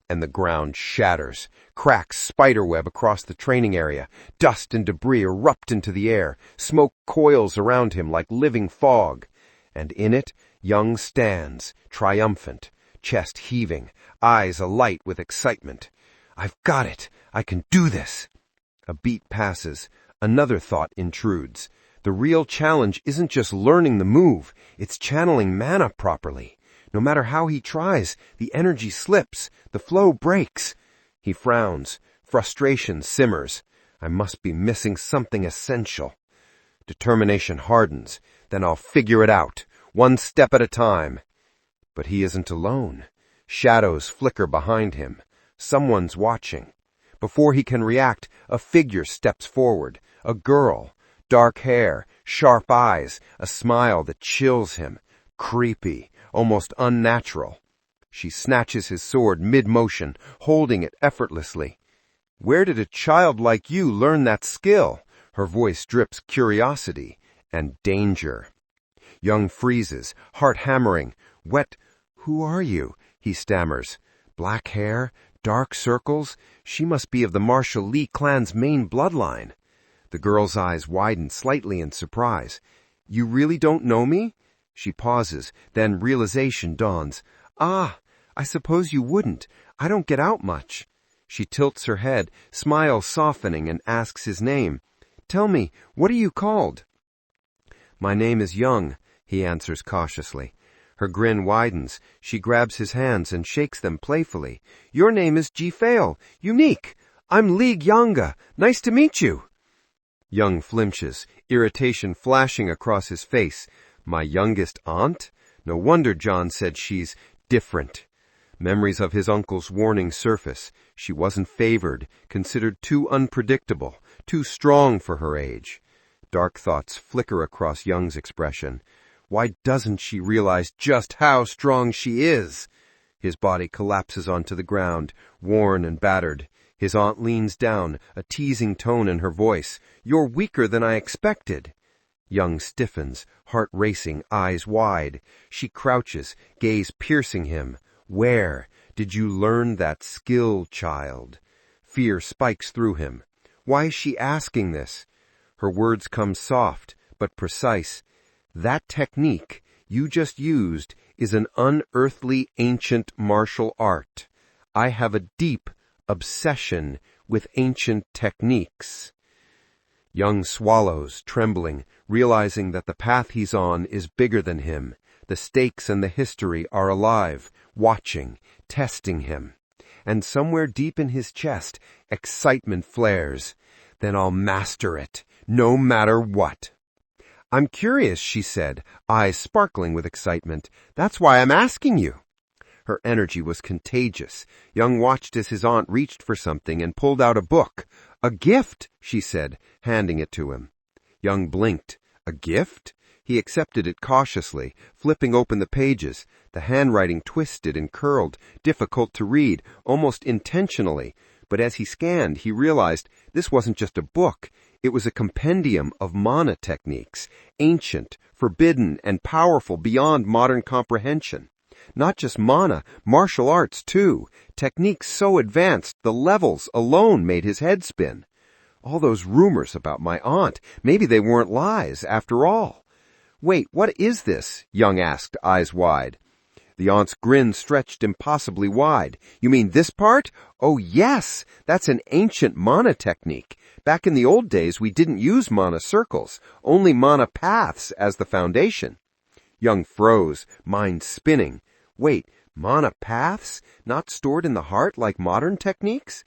And the ground shatters, cracks spiderweb across the training area, dust and debris erupt into the air, smoke coils around him like living fog. And in it, Young stands, triumphant, chest heaving, eyes alight with excitement. I've got it! I can do this! A beat passes. Another thought intrudes. The real challenge isn't just learning the move, it's channeling mana properly. No matter how he tries, the energy slips, the flow breaks. He frowns. Frustration simmers. I must be missing something essential. Determination hardens. Then I'll figure it out, one step at a time. But he isn't alone. Shadows flicker behind him. Someone's watching. Before he can react, a figure steps forward. A girl. Dark hair, sharp eyes, a smile that chills him. Creepy, almost unnatural. She snatches his sword mid-motion, holding it effortlessly. Where did a child like you learn that skill? Her voice drips curiosity and danger. Young freezes, heart hammering. Wet. Who are you? He stammers. Black hair, dark circles. She must be of the Martial Lee Clan's main bloodline. The girl's eyes widen slightly in surprise. You really don't know me? She pauses, then realization dawns. Ah, I suppose you wouldn't. I don't get out much. She tilts her head, smile softening, and asks his name. Tell me, what are you called? My name is Young, he answers cautiously. Her grin widens. She grabs his hands and shakes them playfully. Your name is Ji-Fail. Unique. I'm Lee Gyanga. Nice to meet you. Young flinches, irritation flashing across his face. My youngest aunt? No wonder John said she's different. Memories of his uncle's warning surface. She wasn't favored, considered too unpredictable, too strong for her age. Dark thoughts flicker across Young's expression. Why doesn't she realize just how strong she is? His body collapses onto the ground, worn and battered. His aunt leans down, a teasing tone in her voice. You're weaker than I expected. Young stiffens, heart racing, eyes wide. She crouches, gaze piercing him. Where did you learn that skill, child? Fear spikes through him. Why is she asking this? Her words come soft, but precise. That technique you just used is an unearthly ancient martial art. I have a deep obsession with ancient techniques. Young swallows, trembling, realizing that the path he's on is bigger than him. The stakes and the history are alive, watching, testing him. And somewhere deep in his chest, excitement flares. Then I'll master it, no matter what. I'm curious, she said, eyes sparkling with excitement. That's why I'm asking you. Her energy was contagious. Young watched as his aunt reached for something and pulled out a book. A gift, she said, handing it to him. Young blinked. A gift? He accepted it cautiously, flipping open the pages. The handwriting twisted and curled, difficult to read, almost intentionally. But as he scanned, he realized this wasn't just a book. It was a compendium of mana techniques, ancient, forbidden, and powerful beyond modern comprehension. Not just mana, martial arts too, techniques so advanced the levels alone made his head spin. All those rumors about my aunt, maybe they weren't lies after all. Wait, what is this? Young asked, eyes wide. The aunt's grin stretched impossibly wide. You mean this part? Oh yes, that's an ancient mana technique. Back in the old days we didn't use mana circles, only mana paths as the foundation. Young froze, mind spinning. Wait, mana paths? Not stored in the heart like modern techniques?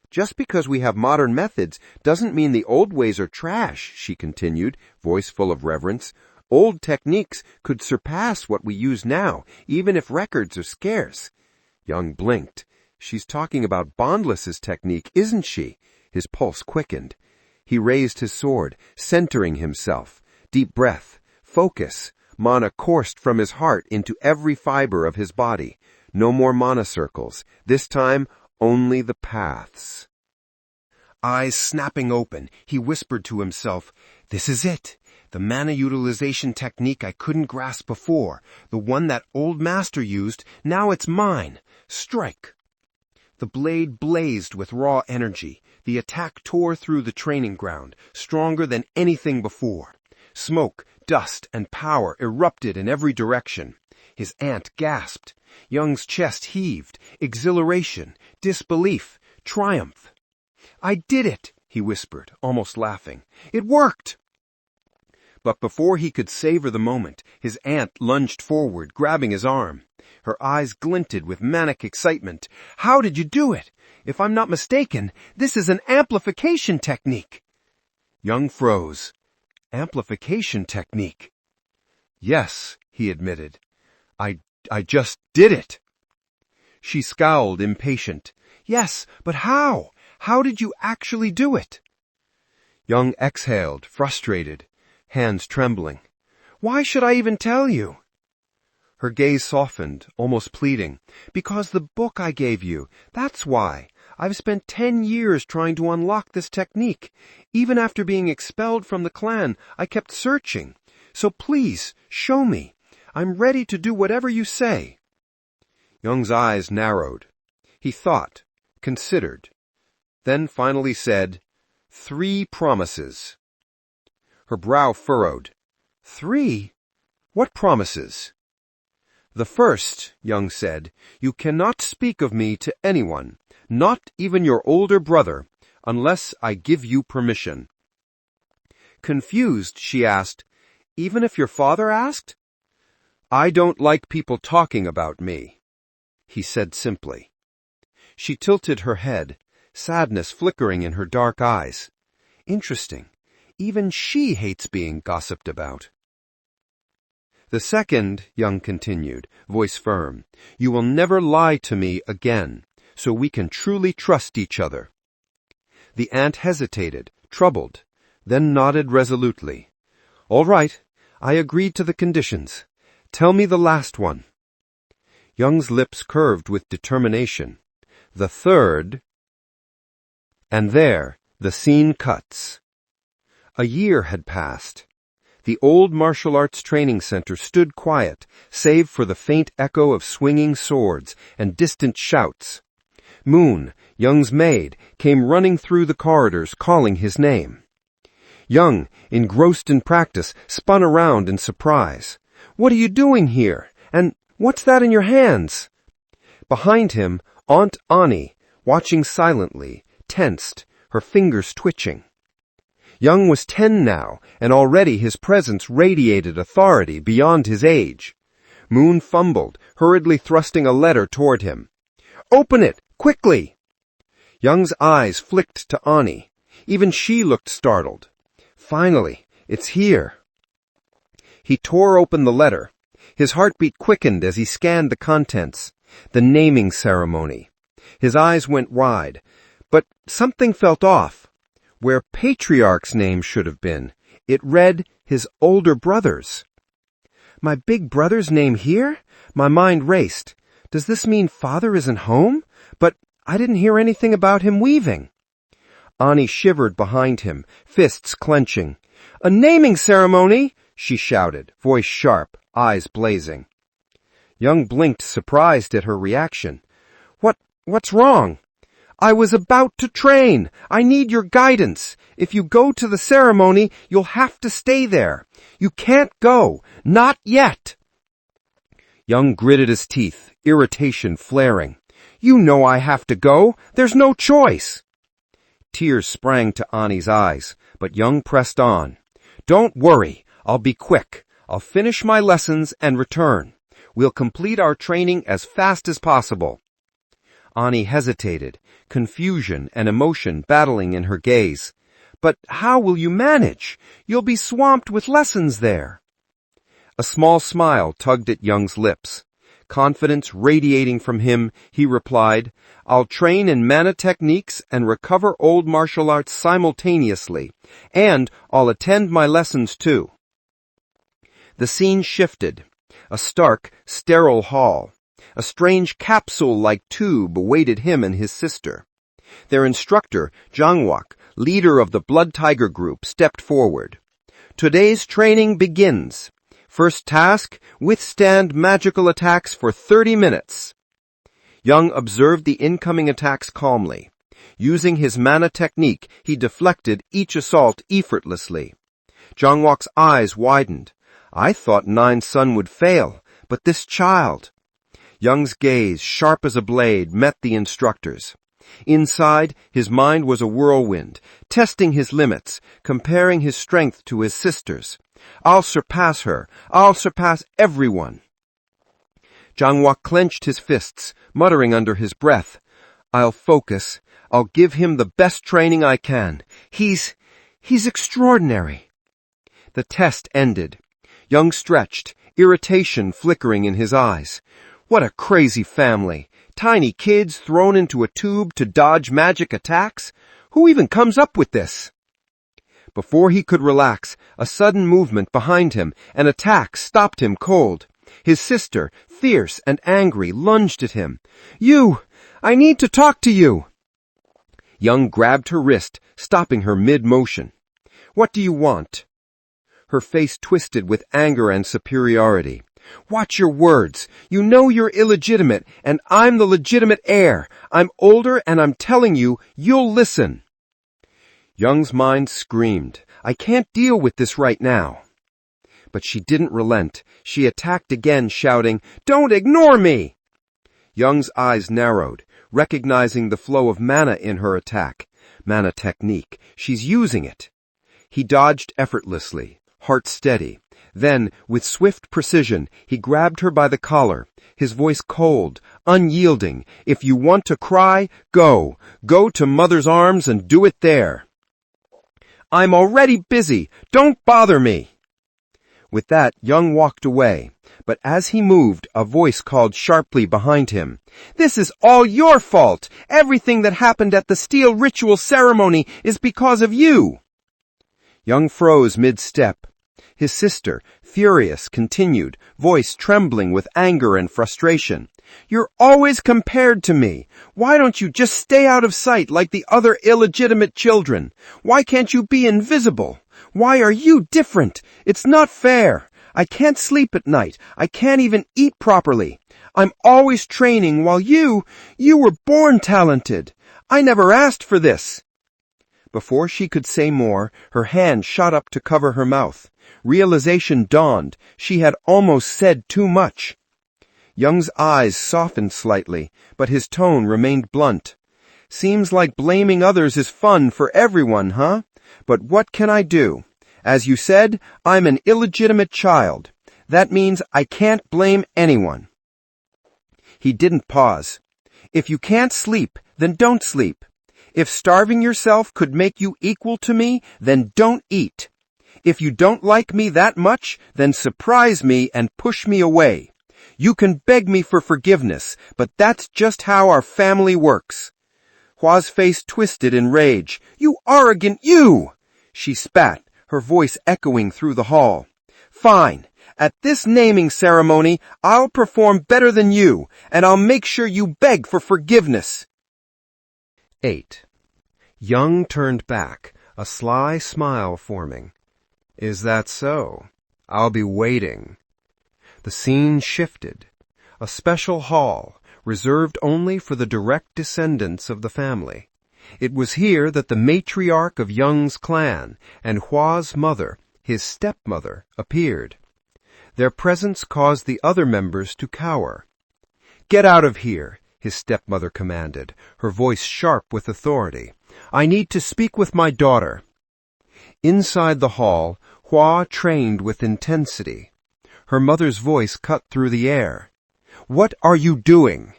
Just because we have modern methods doesn't mean the old ways are trash, she continued, voice full of reverence. Old techniques could surpass what we use now, even if records are scarce. Young blinked. She's talking about Bondless's technique, isn't she? His pulse quickened. He raised his sword, centering himself. Deep breath. Focus. Mana coursed from his heart into every fiber of his body. No more mana circles. This time, only the paths. Eyes snapping open, he whispered to himself, This is it. The mana utilization technique I couldn't grasp before. The one that old master used, now it's mine. Strike. The blade blazed with raw energy. The attack tore through the training ground, stronger than anything before. Smoke, dust, and power erupted in every direction. His aunt gasped. Young's chest heaved. Exhilaration, disbelief, triumph. I did it, he whispered, almost laughing. It worked. But before he could savor the moment, his aunt lunged forward, grabbing his arm. Her eyes glinted with manic excitement. How did you do it? If I'm not mistaken, this is an amplification technique. Young froze. Amplification technique? Yes, he admitted. I just did it. She scowled, impatient. Yes, but how? How did you actually do it? Young exhaled, frustrated, hands trembling. Why should I even tell you? Her gaze softened, almost pleading. Because the book I gave you, that's why. I've spent 10 years trying to unlock this technique. Even after being expelled from the clan, I kept searching. So please, show me. I'm ready to do whatever you say. Young's eyes narrowed. He thought, considered, then finally said, 3 promises. Her brow furrowed. 3? What promises? The first, Young said, you cannot speak of me to anyone, not even your older brother, unless I give you permission. Confused, she asked, even if your father asked? I don't like people talking about me, he said simply. She tilted her head, sadness flickering in her dark eyes. Interesting. Even she hates being gossiped about. The second, Young continued, voice firm, you will never lie to me again, so we can truly trust each other. The aunt hesitated, troubled, then nodded resolutely. All right, I agreed to the conditions. Tell me the last one. Young's lips curved with determination. The third... And there, the scene cuts. A year had passed. The old martial arts training center stood quiet, save for the faint echo of swinging swords and distant shouts. Moon, Young's maid, came running through the corridors calling his name. Young, engrossed in practice, spun around in surprise. What are you doing here? And what's that in your hands? Behind him, Aunt Ani, watching silently, tensed, her fingers twitching. Young was 10 now, and already his presence radiated authority beyond his age. Moon fumbled, hurriedly thrusting a letter toward him. Open it, quickly! Young's eyes flicked to Ani. Even she looked startled. Finally, it's here. He tore open the letter. His heartbeat quickened as he scanned the contents. The naming ceremony. His eyes went wide. But something felt off. Where Patriarch's name should have been, it read his older brother's. My big brother's name here? My mind raced. Does this mean father isn't home? But I didn't hear anything about him weaving. Ani shivered behind him, fists clenching. A naming ceremony! She shouted, voice sharp, eyes blazing. Young blinked, surprised at her reaction. What's wrong? I was about to train. I need your guidance. If you go to the ceremony, you'll have to stay there. You can't go. Not yet. Young gritted his teeth, irritation flaring. You know I have to go. There's no choice. Tears sprang to Ani's eyes, but Young pressed on. Don't worry. I'll be quick. I'll finish my lessons and return. We'll complete our training as fast as possible. Ani hesitated, confusion and emotion battling in her gaze. But how will you manage? You'll be swamped with lessons there. A small smile tugged at Young's lips. Confidence radiating from him, he replied, I'll train in mana techniques and recover old martial arts simultaneously, and I'll attend my lessons too. The scene shifted. A stark, sterile hall. A strange capsule-like tube awaited him and his sister. Their instructor, Jangwak, leader of the Blood Tiger group, stepped forward. Today's training begins. First task, withstand magical attacks for 30 minutes. Young observed the incoming attacks calmly. Using his mana technique, he deflected each assault effortlessly. Jangwak's eyes widened. I thought Nine's son would fail, but this child... Young's gaze, sharp as a blade, met the instructor's. Inside, his mind was a whirlwind, testing his limits, comparing his strength to his sister's. I'll surpass her. I'll surpass everyone. Jangwak clenched his fists, muttering under his breath. I'll focus. I'll give him the best training I can. He's extraordinary. The test ended. Young stretched, irritation flickering in his eyes. What a crazy family. Tiny kids thrown into a tube to dodge magic attacks? Who even comes up with this? Before he could relax, a sudden movement behind him, an attack stopped him cold. His sister, fierce and angry, lunged at him. You! I need to talk to you! Young grabbed her wrist, stopping her mid-motion. What do you want? Her face twisted with anger and superiority. Watch your words. You know you're illegitimate, and I'm the legitimate heir. I'm older, and I'm telling you, you'll listen. Young's mind screamed, I can't deal with this right now. But she didn't relent. She attacked again, shouting, "Don't ignore me!" Young's eyes narrowed, recognizing the flow of mana in her attack. Mana technique. She's using it. He dodged effortlessly, heart steady. Then, with swift precision, he grabbed her by the collar, his voice cold, unyielding. "If you want to cry, go. Go to Mother's arms and do it there." "I'm already busy. Don't bother me." With that, Young walked away, but as he moved, a voice called sharply behind him, "This is all your fault! Everything that happened at the steel ritual ceremony is because of you!" Young froze mid-step. His sister, furious, continued, voice trembling with anger and frustration. "You're always compared to me. Why don't you just stay out of sight like the other illegitimate children? Why can't you be invisible? Why are you different? It's not fair. I can't sleep at night. I can't even eat properly. I'm always training while you were born talented. I never asked for this." Before she could say more, her hand shot up to cover her mouth. Realization dawned. She had almost said too much. Young's eyes softened slightly, but his tone remained blunt. "Seems like blaming others is fun for everyone, huh? But what can I do? As you said, I'm an illegitimate child. That means I can't blame anyone." He didn't pause. "If you can't sleep, then don't sleep. If starving yourself could make you equal to me, then don't eat. If you don't like me that much, then surprise me and push me away. You can beg me for forgiveness, but that's just how our family works." Hua's face twisted in rage. "You arrogant you!" She spat, her voice echoing through the hall. "Fine. At this naming ceremony, I'll perform better than you, and I'll make sure you beg for forgiveness." 8. Young turned back, a sly smile forming. "Is that so? I'll be waiting." The scene shifted. A special hall, reserved only for the direct descendants of the family. It was here that the matriarch of Young's clan and Hua's mother, his stepmother, appeared. Their presence caused the other members to cower. "Get out of here," his stepmother commanded, her voice sharp with authority. "I need to speak with my daughter." Inside the hall, Hua trained with intensity. Her mother's voice cut through the air. "What are you doing?"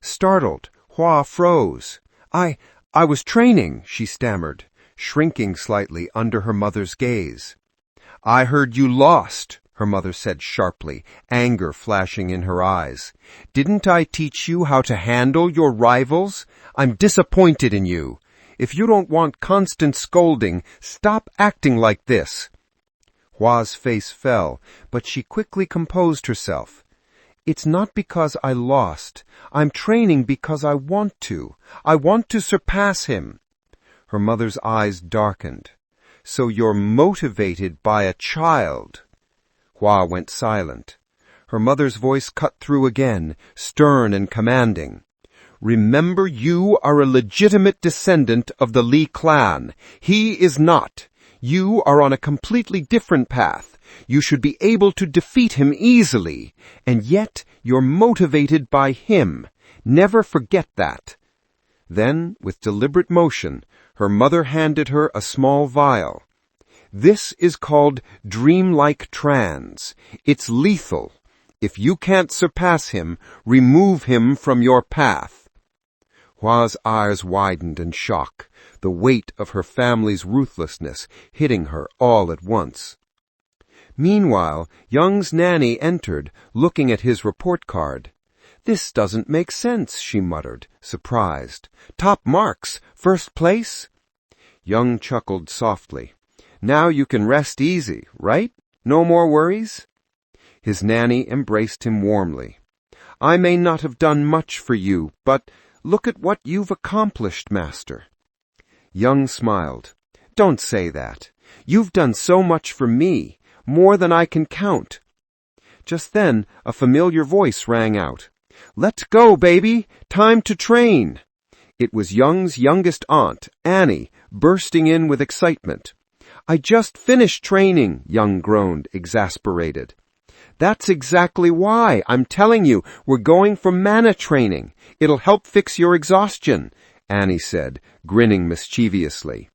Startled, Hua froze. I was training," she stammered, shrinking slightly under her mother's gaze. "I heard you lost," her mother said sharply, anger flashing in her eyes. "Didn't I teach you how to handle your rivals? I'm disappointed in you. If you don't want constant scolding, stop acting like this." Hua's face fell, but she quickly composed herself. "It's not because I lost. I'm training because I want to. I want to surpass him." Her mother's eyes darkened. "So you're motivated by a child." Hua went silent. Her mother's voice cut through again, stern and commanding. "Remember, you are a legitimate descendant of the Lee clan. He is not. You are on a completely different path. You should be able to defeat him easily, and yet you're motivated by him. Never forget that." Then, with deliberate motion, her mother handed her a small vial. "This is called dreamlike trance. It's lethal. If you can't surpass him, remove him from your path." Hua's eyes widened in shock, the weight of her family's ruthlessness hitting her all at once. Meanwhile, Young's nanny entered, looking at his report card. "This doesn't make sense," she muttered, surprised. "Top marks, first place?" Young chuckled softly. "Now you can rest easy, right? No more worries?" His nanny embraced him warmly. "I may not have done much for you, but look at what you've accomplished, Master." Young smiled. "Don't say that. You've done so much for me, more than I can count." Just then, a familiar voice rang out. "Let's go, baby! Time to train!" It was Young's youngest aunt, Annie, bursting in with excitement. I just finished training, Young groaned, exasperated. That's exactly why. I'm telling you, we're going for mana training. It'll help fix your exhaustion, Annie said, grinning mischievously.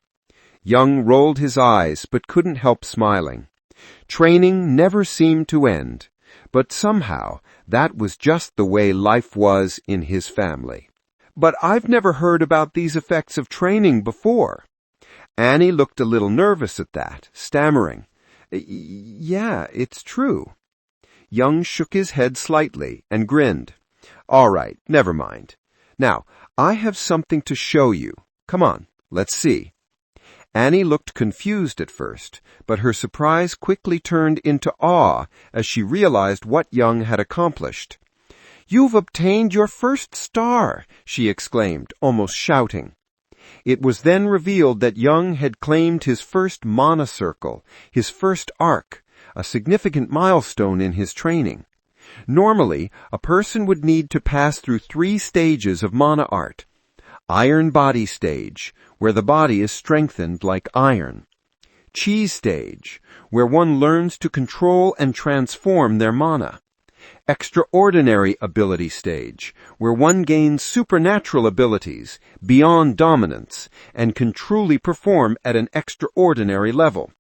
Young rolled his eyes, but couldn't help smiling. Training never seemed to end, but somehow that was just the way life was in his family. But I've never heard about these effects of training before. Annie looked a little nervous at that, stammering. Yeah, it's true. Young shook his head slightly and grinned. All right, never mind. Now, I have something to show you. Come on, let's see. Annie looked confused at first, but her surprise quickly turned into awe as she realized what Young had accomplished. You've obtained your first star, she exclaimed, almost shouting. It was then revealed that Young had claimed his first mana circle, his first arc, a significant milestone in his training. Normally, a person would need to pass through 3 stages of mana art. Iron body stage, where the body is strengthened like iron. Chi stage, where one learns to control and transform their mana. Extraordinary ability stage, where one gains supernatural abilities, beyond dominance, and can truly perform at an extraordinary level.